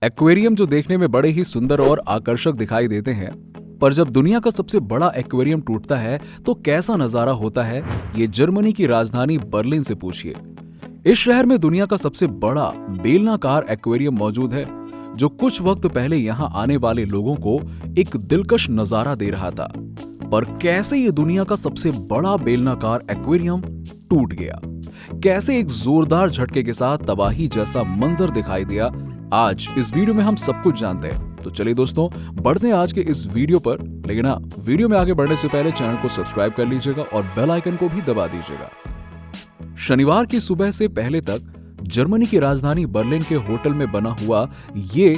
Aquarium जो देखने में बड़े ही सुंदर और आकर्षक दिखाई देते हैं, पर जब दुनिया का सबसे बड़ा एक्वेरियम टूटता है तो कैसा नजारा होता है, ये जर्मनी की राजधानी बर्लिन से पूछिए। इस शहर में दुनिया का सबसे बड़ा बेलनाकार एक्वेरियम मौजूद है, जो कुछ वक्त पहले यहाँ आने वाले लोगों को एक दिलकश नजारा दे रहा था। पर कैसे ये दुनिया का सबसे बड़ा बेलनाकार एक्वेरियम टूट गया, कैसे एक जोरदार झटके के साथ तबाही जैसा मंजर दिखाई दिया, आज इस वीडियो में हम सब कुछ जानते हैं। तो चलिए दोस्तों, बढ़ते हैं आज के इस वीडियो पर। लेकिन हाँ, वीडियो में आगे बढ़ने से पहले चैनल को सब्सक्राइब कर लीजिएगा और बेल आइकन को भी दबा दीजिएगा। शनिवार की सुबह से पहले तक जर्मनी की राजधानी बर्लिन के होटल में बना हुआ ये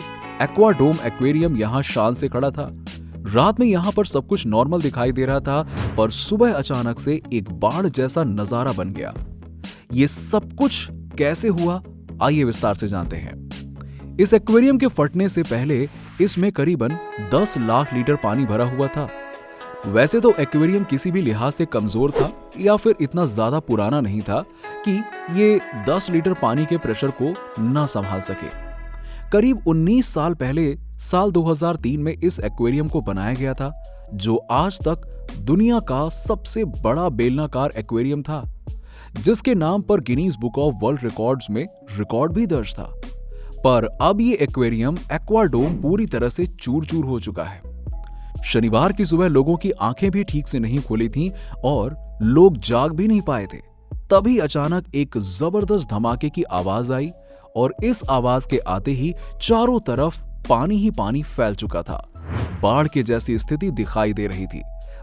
एक्वाडोम एक्वेरियम यहाँ शान से खड़ा था। रात में यहाँ पर सब कुछ नॉर्मल दिखाई दे रहा था, पर सुबह अचानक से एक बाढ़ जैसा नजारा बन गया। ये सब कुछ कैसे हुआ, आइए विस्तार से जानते हैं। इस एक्वेरियम के फटने से पहले इसमें करीबन 10 लाख लीटर पानी भरा हुआ था। वैसे तो एक्वेरियम किसी भी लिहाज से कमजोर था या फिर इतना ज्यादा पुराना नहीं था कि ये 10 लीटर पानी के प्रेशर को ना संभाल सके। करीब 19 साल पहले साल 2003 में इस एक्वेरियम को बनाया गया था, जो आज तक दुनिया का सबसे बड़ा बेलनाकार एक्वेरियम था, जिसके नाम पर Guinness book of world records में रिकॉर्ड भी दर्ज था। पर अब ये एक्वेरियम एक्वाडोम पूरी तरह से चूर चूर हो चुका है। शनिवार की सुबह लोगों की आंखें भी ठीक से नहीं खुली थीं और लोग जाग भी नहीं पाए थे। तभी अचानक एक जबरदस्त धमाके की आवाज आई और इस आवाज के आते ही चारों तरफ पानी ही पानी फैल चुका था। बाढ़ के जैसी स्थिति दिखाई दे रही थी।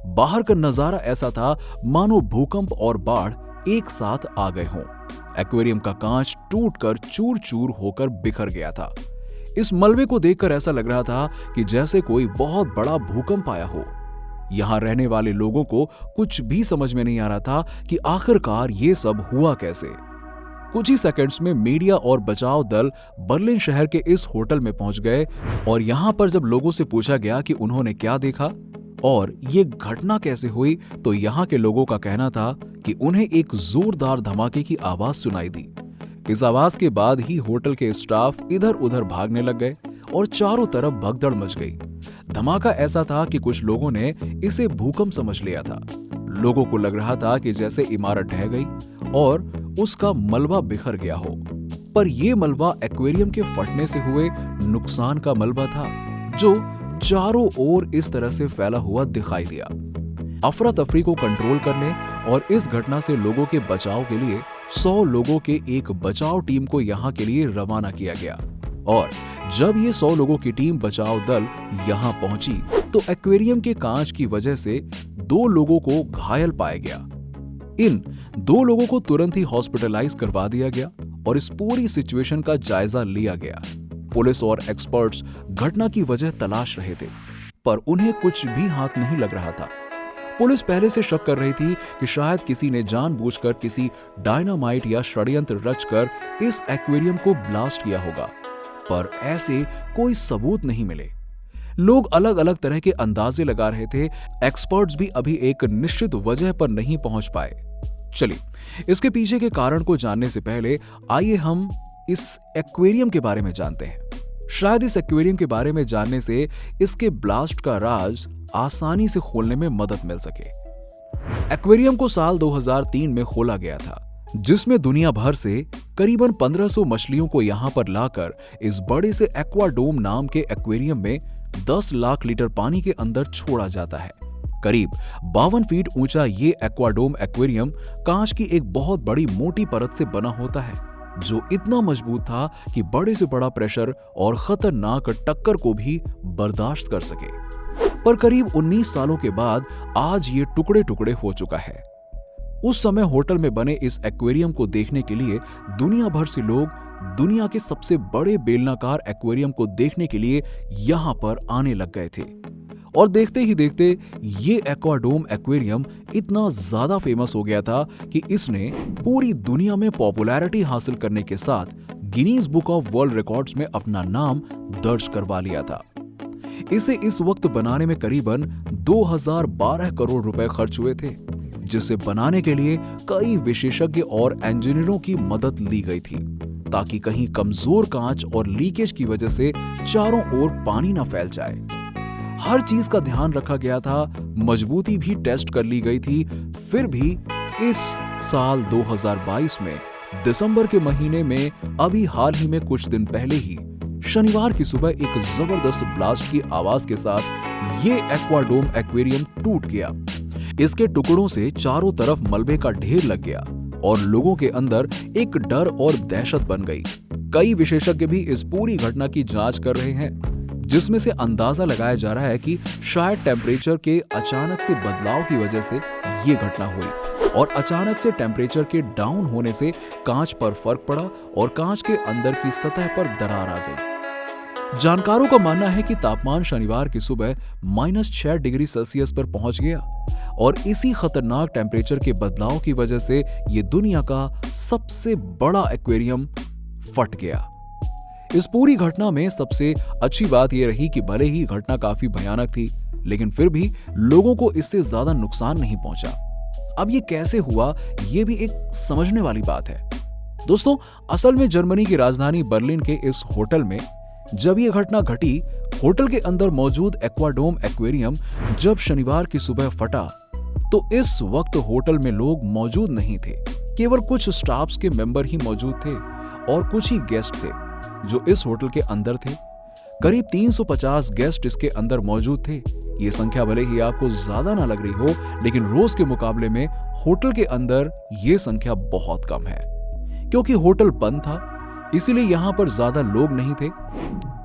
बाहर का नजारा ऐसा था मानो भूकंप और बाढ़ एक साथ आ गए हों। एक्वेरियम का कांच टूटकर चूर चूर होकर बिखर गया था। इस मलबे को देखकर ऐसा लग रहा था कि जैसे कोई बहुत बड़ा भूकंप आया हो। यहां रहने वाले लोगों को कुछ भी समझ में नहीं आ रहा था कि आखिरकार ये सब हुआ कैसे। कुछ ही सेकंड्स में मीडिया और बचाव दल बर्लिन शहर के इस होटल में पहुंच गए और यहां पर जब लोगों से पूछा गया कि उन्होंने क्या देखा और ये घटना कैसे हुई, तो यहाँ के लोगों का कहना था कि उन्हें एक जोरदार धमाके की आवाज सुनाई दी। इस आवाज के बाद ही होटल के स्टाफ इधर उधर भागने लग गए और चारों तरफ भगदड़ मच गई। धमाका ऐसा था कि कुछ लोगों ने इसे भूकंप समझ लिया था। लोगों को लग रहा था कि जैसे इमारत ढह गई और उसका मलबा बिखर गया हो, पर यह मलबा एक्वेरियम के फटने से हुए नुकसान का मलबा था, जो चारों ओर इस तरह से फैला हुआ दिखाई दिया। अफरा तफरी को कंट्रोल करने और इस घटना से लोगों के बचाव के लिए 100 लोगों के एक बचाव टीम को यहाँ के लिए रवाना किया गया। और जब ये 100 लोगों की टीम बचाव दल यहाँ पहुंची तो एक्वेरियम के कांच की वजह से 2 लोगों को घायल पाया गया। इन 2 लोगों को तुरंत ही हॉस्पिटलाइज करवा दिया गया और इस पूरी सिचुएशन का जायजा लिया गया। पुलिस और एक्सपर्ट्स घटना की वजह तलाश रहे थे, पर उन्हें कुछ भी हाथ नहीं लग रहा था। पुलिस पहले से शक कर रही थी कि शायद किसी ने जानबूझकर किसी डायनामाइट या षड्यंत्र रचकर इस एक्वेरियम को ब्लास्ट किया होगा, पर ऐसे कोई सबूत नहीं मिले। लोग अलग अलग तरह के अंदाजे लगा रहे थे। एक्सपर्ट्स भी अभी एक निश्चित वजह पर नहीं पहुंच पाए। चलिए, इसके पीछे के कारण को जानने से पहले आइए हम इस एक्वेरियम के बारे में जानते हैं। शायद इस एक्वेरियम के बारे में जानने से इसके ब्लास्ट का राज आसानी से खोलने में मदद मिल सके। एक्वेरियम को साल 2003 में खोला गया था, जिसमें दुनिया भर से करीबन 1500 मछलियों को यहां पर लाकर इस बड़े से एक्वाडोम नाम के एक्वेरियम में 10 लाख लीटर पानी के अंदर छोड़ा जाता है। करीब 52 फीट ऊंचा ये एक्वाडोम एक्वेरियम कांच की एक बहुत बड़ी मोटी परत से बना होता है, जो इतना मजबूत था कि बड़े से बड़ा प्रेशर और खतरनाक टक्कर को भी बर्दाश्त कर सके। पर करीब 19 सालों के बाद आज ये टुकड़े टुकड़े हो चुका है। उस समय होटल में बने इस एक्वेरियम को देखने के लिए दुनिया भर से लोग दुनिया के सबसे बड़े बेलनाकार एक्वेरियम को देखने के लिए यहां पर आने लग गए थे। और देखते ही देखते ये एक्वाडोम एक्वेरियम इतना ज्यादा फेमस हो गया था कि इसने पूरी दुनिया में पॉपुलैरिटी हासिल करने के साथ Guinness book of world records में अपना नाम दर्ज करवा लिया था। इसे इस वक्त बनाने में करीबन 2012 करोड़ रुपए खर्च हुए थे, जिसे बनाने के लिए कई विशेषज्ञ और इंजीनियरों की मदद ली गई थी। ताकि कहीं कमजोर कांच और लीकेज की वजह से चारों ओर पानी ना फैल जाए। हर चीज का ध्यान रखा गया था, मजबूती भी टेस्ट कर ली गई थी। फिर भी इस साल 2022 में दिसंबर के महीने में अभी हाल ही में कुछ दिन पहले ही शनिवार की सुबह एक जबरदस्त ब्लास्ट की आवाज के साथ ये एक्वाडोम एक्वेरियम टूट गया। इसके टुकड़ों से चारों तरफ मलबे का ढेर लग गया और लोगों के अंदर एक डर और दहशत बन गई। कई विशेषज्ञ भी इस पूरी घटना की जांच कर रहे हैं, जिसमें से अंदाजा लगाया जा रहा है कि शायद टेम्परेचर के अचानक से बदलाव की वजह से ये घटना हुई और अचानक से टेम्परेचर के डाउन होने से कांच पर फर्क पड़ा और कांच के अंदर की सतह पर दरार आ गई। जानकारों का मानना है कि तापमान शनिवार की सुबह -6 डिग्री सेल्सियस पर पहुंच गया और इसी खतरनाक टेम्परेचर के बदलाव की वजह से ये दुनिया का सबसे बड़ा एक्वेरियम फट गया। इस पूरी घटना में सबसे अच्छी बात यह रही कि भले ही घटना काफी भयानक थी, लेकिन फिर भी लोगों को इससे ज्यादा नुकसान नहीं पहुंचा। अब ये कैसे हुआ, ये भी एक समझने वाली बात है। दोस्तों, असल में जर्मनी की राजधानी बर्लिन के इस होटल में जब ये घटना घटी, होटल के अंदर मौजूद एक्वाडोम एक्वेरियम जब शनिवार की सुबह फटा, तो इस वक्त होटल में लोग मौजूद नहीं थे। केवल कुछ स्टाफ्स के मेंबर ही मौजूद थे और कुछ ही गेस्ट थे जो इस होटल के अंदर थे। करीब 350 गेस्ट इसके अंदर मौजूद थे। ये संख्या भले ही आपको ज्यादा ना लग रही हो, लेकिन रोज के मुकाबले में होटल के अंदर ये संख्या बहुत कम है। क्योंकि होटल बंद था, इसीलिए यहाँ पर ज्यादा लोग नहीं थे।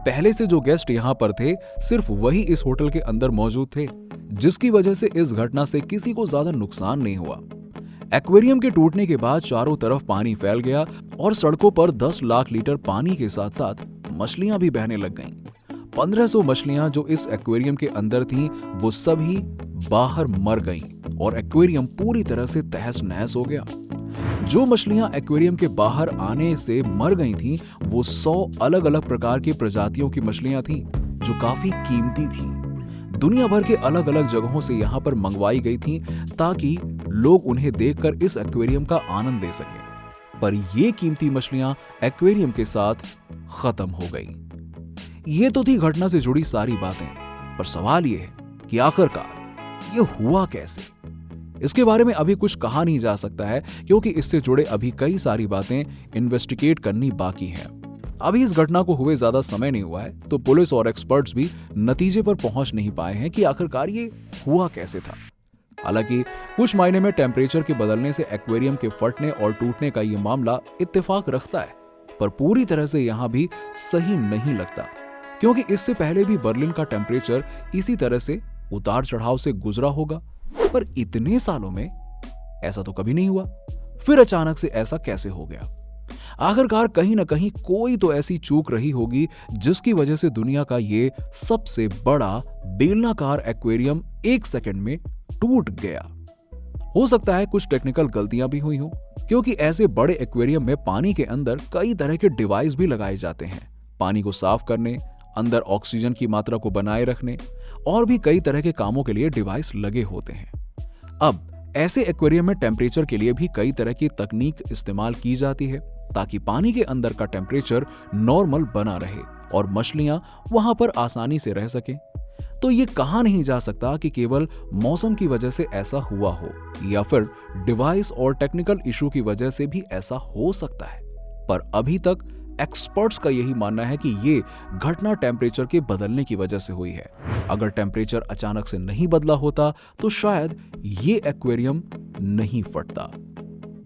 पहले से जो गेस्ट यहाँ पर थे, सिर्फ वही इस होटल के अंदर मौजूद थे, जिसकी वजह से इस घटना से किसी को ज्यादा नुकसान नहीं हुआ। एक्वेरियम के टूटने के बाद चारों तरफ पानी फैल गया और सड़कों पर 10 लाख लीटर पानी के साथ साथ मछलियां भी बहने लग गईं। 1500 मछलियां जो इस एक्वेरियम के अंदर थीं, वो सभी बाहर मर गईं और एक्वेरियम पूरी तरह से तहस नहस हो गया। जो मछलियां एक्वेरियम के बाहर आने से मर गई थीं, वो 100 अलग अलग प्रकार की प्रजातियों की मछलियां थीं, जो काफी कीमती थीं। दुनिया भर के अलग अलग जगहों से यहाँ पर मंगवाई गई थीं, ताकि लोग उन्हें देखकर इस एक्वेरियम का आनंद ले सकें। पर ये कीमती मछलियां एक्वेरियम के साथ खत्म हो गईं। ये तो थी घटना से जुड़ी सारी बातें, पर सवाल ये है कि आखिरकार ये हुआ कैसे। इसके बारे में अभी कुछ कहा नहीं जा सकता है, क्योंकि इससे जुड़े अभी कई सारी बातें इन्वेस्टिगेट करनी बाकी हैं। अभी इस घटना को हुए ज्यादा समय नहीं हुआ है, तो पुलिस और एक्सपर्ट्स भी नतीजे पर पहुंच नहीं पाए हैं कि आखिरकार ये हुआ कैसे था। हालांकि कुछ मायने में टेम्परेचर के बदलने से एक्वेरियम के फटने और टूटने का ये मामला इत्तेफाक रखता है, पर पूरी तरह से यहां भी सही नहीं लगता, क्योंकि इससे पहले भी बर्लिन का टेम्परेचर इसी तरह से उतार चढ़ाव से गुजरा होगा। पर इतने सालों में ऐसा तो कभी नहीं हुआ, फिर अचानक से ऐसा कैसे हो गया? आखिरकार कहीं ना कहीं कोई तो ऐसी चूक रही होगी, जिसकी वजह से दुनिया का ये सबसे बड़ा बेलनाकार एक्वेरियम 1 सेकंड में टूट गया। हो सकता है कुछ टेक्निकल गलतियां भी हुई हो, क्योंकि ऐसे बड़े एक्वेरियम में पानी के अंदर कई तरह के डिवाइस भी लगाए जाते हैं, पानी को साफ करने, अंदर ऑक्सीजन की मात्रा को बनाए रखने और भी कई तरह के कामों के लिए डिवाइस लगे होते हैं। अब ऐसे एक्वेरियम में टेम्परेचर के लिए भी कई तरह की तकनीक इस्तेमाल की जाती है, ताकि पानी के अंदर का टेम्परेचर नॉर्मल बना रहे और मछलियां वहां पर आसानी से रह सकें। तो ये कहा नहीं जा सकता कि केवल मौसम की वजह से ऐसा हुआ हो, या फिर डिवाइस और टेक्निकल इशू की वजह से भी ऐसा हो सकता है। पर अभी तक एक्सपर्ट्स का यही मानना है कि ये घटना टेम्परेचर के बदलने की वजह से हुई है। अगर टेम्परेचर अचानक से नहीं बदला होता, तो शायद ये एक्वेरियम नहीं फटता।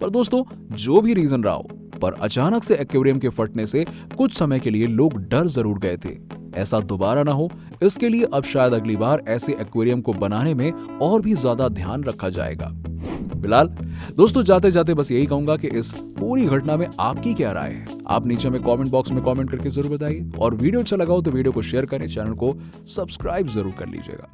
पर दोस्तों, जो भी रीजन रहा हो, पर अचानक से एक्वेरियम के फटने से कुछ समय के लिए लोग डर जरूर गए थे। ऐसा दोबारा ना हो, इसके लिए अब शायद अगली बार ऐसे एक्वेरियम को बनाने में और भी ज्यादा ध्यान रखा जाएगा। फिलहाल दोस्तों, जाते जाते बस यही कहूंगा कि इस पूरी घटना में आपकी क्या राय है, आप नीचे में कमेंट बॉक्स में कमेंट करके जरूर बताइए। और वीडियो अच्छा लगा हो तो वीडियो को शेयर करें, चैनल को सब्सक्राइब जरूर कर लीजिएगा।